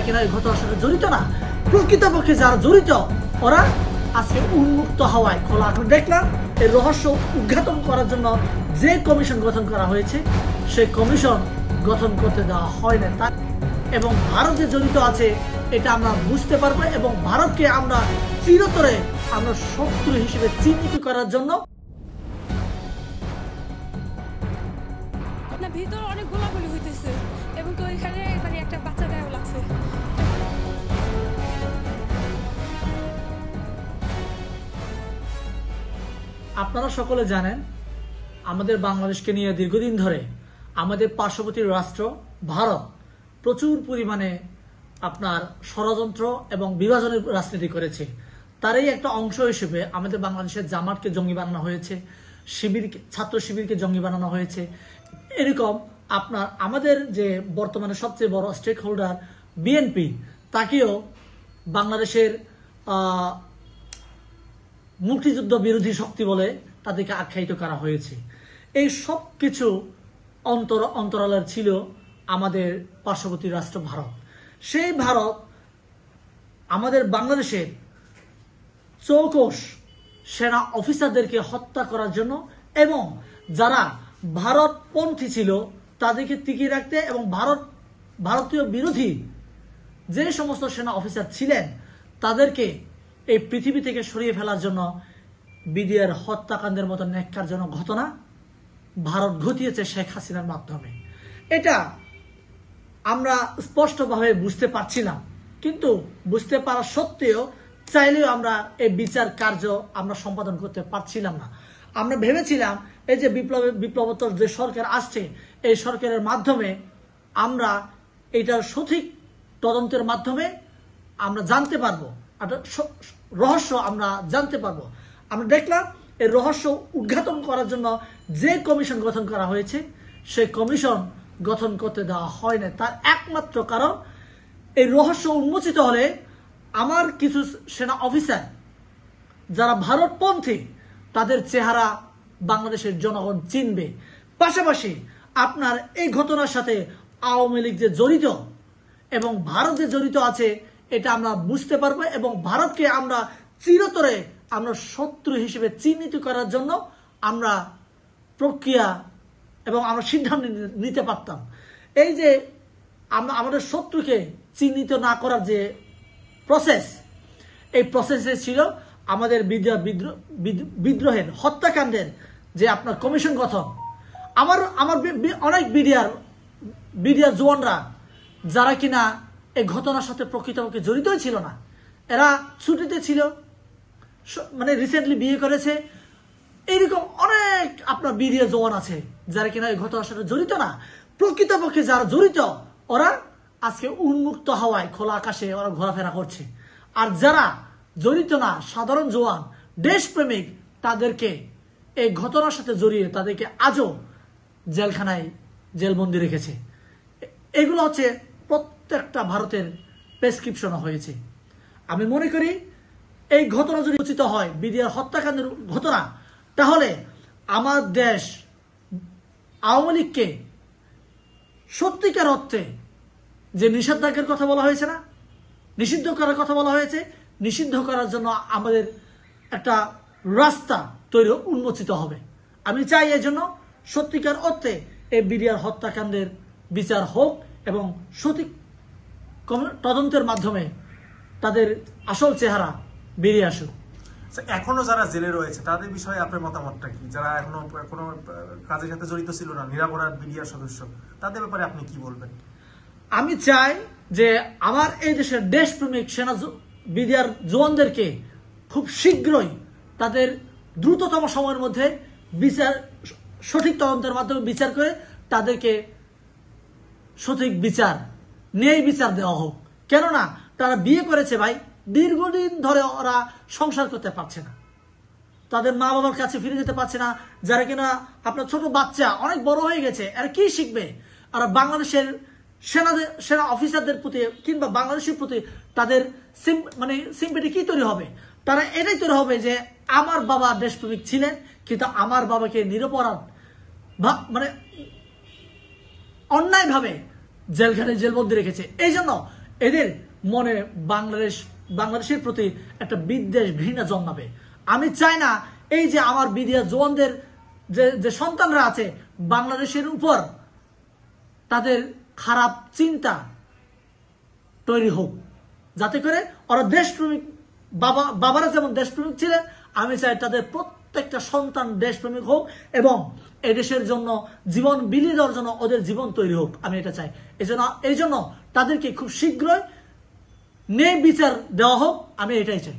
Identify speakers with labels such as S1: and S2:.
S1: কিনা এই ঘটনার সাথে জড়িত না, প্রকৃতপক্ষে যারা জড়িত ওরা আজকে উন্মুক্ত হওয়ায় খোলা। এখন দেখলাম এই রহস্য উদ্ঘাটন করার জন্য যে কমিশন গঠন করা হয়েছে সেই কমিশন গঠন করতে দেওয়া হয় না, এবং ভারত যে জড়িত আছে এটা আমরা বুঝতে পারবো, এবং ভারতকে আমরা চিরতরে আমরা শত্রু হিসেবে চিহ্নিত করার জন্য।
S2: না, ভিতর অনেক গোলাগুলি হইতেছে এবং তো এখানে মানে একটা বাচ্চা গায়েও লাগছে।
S1: আপনারা সকলে জানেন আমাদের বাংলাদেশকে নিয়ে দীর্ঘদিন ধরে আমাদের পার্শ্ববর্তী রাষ্ট্র ভারত প্রচুর পরিমাণে আপনার ষড়যন্ত্র এবং বিভাজনের রাজনীতি করেছে। তারই একটা অংশ হিসেবে আমাদের বাংলাদেশের জামাতকে জঙ্গি বানানো হয়েছে, ছাত্র শিবিরকে জঙ্গি বানানো হয়েছে। এরকম আপনার আমাদের যে বর্তমানে সবচেয়ে বড় স্টেক হোল্ডার বিএনপি, তাকেও বাংলাদেশের মুক্তিযুদ্ধ বিরোধী শক্তি বলে তাদেরকে আখ্যায়িত করা হয়েছে। এই সব কিছু অন্তরালের ছিল আমাদের পার্শ্ববর্তী রাষ্ট্র ভারত। সেই ভারত আমাদের বাংলাদেশের চৌকস সেনা অফিসারদেরকে হত্যা করার জন্য এবং যারা ভারতপন্থী ছিল তাদেরকে টিকিয়ে রাখতে, এবং ভারতীয় বিরোধী যে সমস্ত সেনা অফিসার ছিলেন তাদেরকে এই পৃথিবী থেকে সরিয়ে ফেলার জন্য বিডিআর হত্যাকাণ্ডের মতো ন্যাক্কারজনক ঘটনা ভারত ঘটিয়েছে শেখ হাসিনার মাধ্যমে। এটা আমরা স্পষ্টভাবে বুঝতে পারছিলাম, কিন্তু বুঝতে পারা সত্ত্বেও চাইলেও আমরা এই বিচার কার্য আমরা সম্পাদন করতে পারছিলাম না। আমরা ভেবেছিলাম এই যে বিপ্লবোত্তর যে সরকার আসছে এই সরকারের মাধ্যমে আমরা এটার সঠিক তদন্তের মাধ্যমে আমরা জানতে পারবো, রহস্য আমরা জানতে পারবো। আমরা দেখলাম এই রহস্য উদ্ঘাটন করার জন্য যে কমিশন গঠন করা হয়েছে সেই কমিশন গঠন করতে দেওয়া হয় না। তার একমাত্র কারণ এই রহস্য উন্মোচিত হলে আমার কিছু সেনা অফিসার যারা ভারতপন্থী তাদের চেহারা বাংলাদেশের জনগণ চিনবে। পাশাপাশি আপনার এই ঘটনার সাথে আওয়ামী লীগ যে জড়িত এবং ভারত যে জড়িত আছে এটা আমরা বুঝতে পারবো, এবং ভারতকে আমরা চিরতরে আমরা শত্রু হিসেবে চিহ্নিত করার জন্য আমরা প্রক্রিয়া এবং আমরা সিদ্ধান্ত নিতে পারতাম। এই যে আমরা আমাদের শত্রুকে চিহ্নিত না করার যে প্রসেস, এই প্রসেসে ছিল আমাদের বিদ্রোহের হত্যাকাণ্ডের যে আপনার কমিশন গঠন। আমার অনেক বিডিআর জওয়ানরা যারা কিনা এই ঘটনার সাথে প্রকৃতপক্ষে জড়িতই ছিল না, এরা ছুটিতে ছিল, মানে রিসেন্টলি বিয়ে করেছে, এইরকম অনেক আপনার বিডিআর জওয়ান আছে যারা কিনা এই ঘটনার সাথে জড়িত না, প্রকৃতপক্ষে যারা জড়িত ওরা আজকে উন্মুক্ত হওয়ায় খোলা আকাশে ওরা ঘোরাফেরা করছে। আর যারা জড়িত না, সাধারণ জওয়ান দেশপ্রেমিক, তাদেরকে এই ঘটনার সাথে জড়িয়ে তাদেরকে আজও জেলখানায় জেলবন্দি রেখেছে। এগুলো হচ্ছে প্রত্যেকটা ভারতের প্রেসক্রিপশন হয়েছে। আমি মনে করি এই ঘটনা যদি উচিত হয় বিডিআর হত্যাকাণ্ডের ঘটনা, তাহলে আমার দেশ আওয়ামী লীগকে সত্যিকার অর্থে যে নিষেধাজ্ঞার কথা বলা হয়েছে না, নিষিদ্ধ করার কথা বলা হয়েছে, নিষিদ্ধ করার জন্য আমাদের একটা রাস্তা তৈরি উন্মোচিত হবে। আমি চাই এই জন্য সত্যিকার অর্থে এই বিডিআর হত্যাকাণ্ডের বিচার হোক এবং সঠিক তদন্তের মাধ্যমে তাদের আসল চেহারা বেরিয়ে আসুক।
S3: এখনো যারা জেলে রয়েছে তাদের বিষয়ে আপনার মতামতটা কি? যারা এখনো কোনো কাজের সাথে জড়িত ছিল না, নিরাপরাধ বিডিআর সদস্য, তাদের ব্যাপারে আপনি কি বলবেন?
S1: আমি চাই যে আমার এই দেশের দেশপ্রেমিক সেনা বিডিআর জওয়ানদেরকে খুব শীঘ্রই তাদের দ্রুততম সময়ের মধ্যে বিচার, সঠিক তদন্তের মাধ্যমে বিচার করে তাদেরকে সঠিক বিচার, ন্যায় বিচার দেওয়া হোক। কেননা তারা বিয়ে করেছে ভাই, দীর্ঘদিন ধরে ওরা সংসার করতে পারছে না, তাদের মা বাবার কাছে ফিরে যেতে পারছে না। যারা কিনা আপনার ছোট বাচ্চা অনেক বড় হয়ে গেছে, আর কি শিখবে? আর বাংলাদেশের সেনা অফিসারদের প্রতি কিংবা বাংলাদেশের প্রতি তাদের সিম্পেটি কি তৈরি হবে? তারা এটাই তৈরি হবে যে আমার বাবা দেশপ্রেমিক ছিলেন, কিন্তু আমার বাবাকে নিরপরাধ অন্যায়ভাবে জেলখানায় জেলবন্দি রেখেছে। এই জন্য এদের মনে বাংলাদেশের প্রতি একটা বিদ্বেষ ঘৃণা জন্মাবে। আমি চাই না এই যে আমার বিডিআ জওয়ানদের যে সন্তানরা আছে বাংলাদেশের উপর তাদের খারাপ চিন্তা তৈরি হোক, যাতে করে ওরা দেশপ্রেমিক বাবারা যেমন দেশপ্রেমিক ছিলেন, আমি চাই তাদের প্রত্যেকটা সন্তান দেশপ্রেমিক হোক এবং এদেশের জন্য জীবন বিলিয়ে দেওয়ার জন্য ওদের জীবন তৈরি হোক, আমি এটা চাই। এই জন্য তাদেরকে খুব শীঘ্রই ন্যায় বিচার দেওয়া হোক, আমি এটাই চাই।